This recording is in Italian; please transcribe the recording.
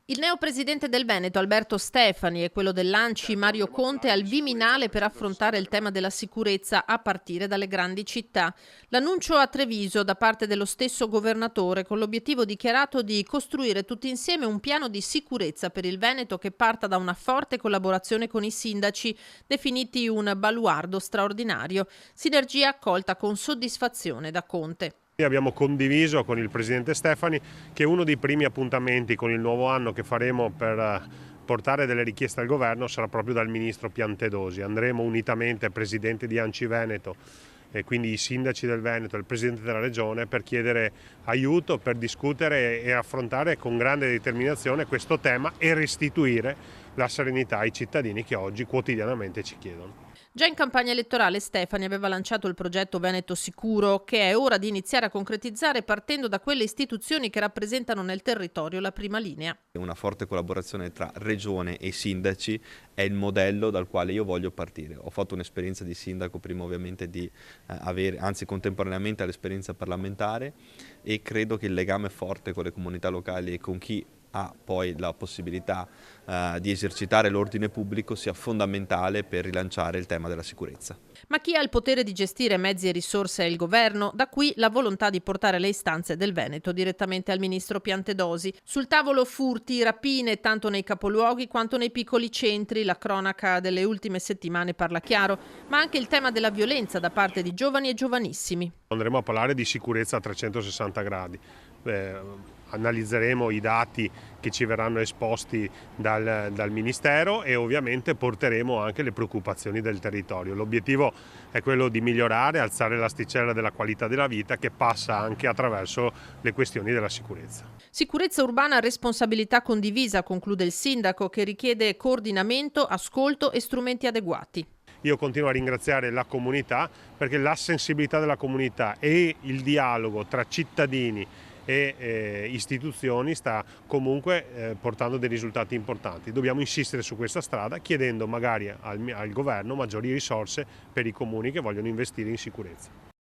Il neopresidente del Veneto Alberto Stefani e quello dell'ANCI Mario Conte al Viminale per affrontare il tema della sicurezza a partire dalle grandi città. L'annuncio a Treviso da parte dello stesso governatore con l'obiettivo dichiarato di costruire tutti insieme un piano di sicurezza per il Veneto che parta da una forte collaborazione con i sindaci, definiti un baluardo straordinario. Sinergia accolta con soddisfazione da Conte. Abbiamo condiviso con il Presidente Stefani che uno dei primi appuntamenti con il nuovo anno che faremo per portare delle richieste al governo sarà proprio dal Ministro Piantedosi. Andremo unitamente Presidente di ANCI Veneto e quindi i sindaci del Veneto e il Presidente della Regione per chiedere aiuto, per discutere e affrontare con grande determinazione questo tema e restituire la serenità ai cittadini che oggi quotidianamente ci chiedono. Già in campagna elettorale Stefani aveva lanciato il progetto Veneto Sicuro, che è ora di iniziare a concretizzare partendo da quelle istituzioni che rappresentano nel territorio la prima linea. Una forte collaborazione tra regione e sindaci è il modello dal quale io voglio partire. Ho fatto un'esperienza di sindaco prima ovviamente di avere, anzi contemporaneamente all'esperienza parlamentare, e credo che il legame forte con le comunità locali e con chi ha poi la possibilità di esercitare l'ordine pubblico sia fondamentale per rilanciare il tema della sicurezza. Ma chi ha il potere di gestire mezzi e risorse è il governo, da qui la volontà di portare le istanze del Veneto direttamente al ministro Piantedosi. Sul tavolo furti, rapine, tanto nei capoluoghi quanto nei piccoli centri, la cronaca delle ultime settimane parla chiaro, ma anche il tema della violenza da parte di giovani e giovanissimi. Andremo a parlare di sicurezza a 360 gradi. Analizzeremo i dati che ci verranno esposti dal Ministero e ovviamente porteremo anche le preoccupazioni del territorio. L'obiettivo è quello di migliorare, alzare l'asticella della qualità della vita che passa anche attraverso le questioni della sicurezza. Sicurezza urbana, responsabilità condivisa, conclude il sindaco, che richiede coordinamento, ascolto e strumenti adeguati. Io continuo a ringraziare la comunità perché la sensibilità della comunità e il dialogo tra cittadini e istituzioni sta comunque portando dei risultati importanti. Dobbiamo insistere su questa strada chiedendo magari al governo maggiori risorse per i comuni che vogliono investire in sicurezza.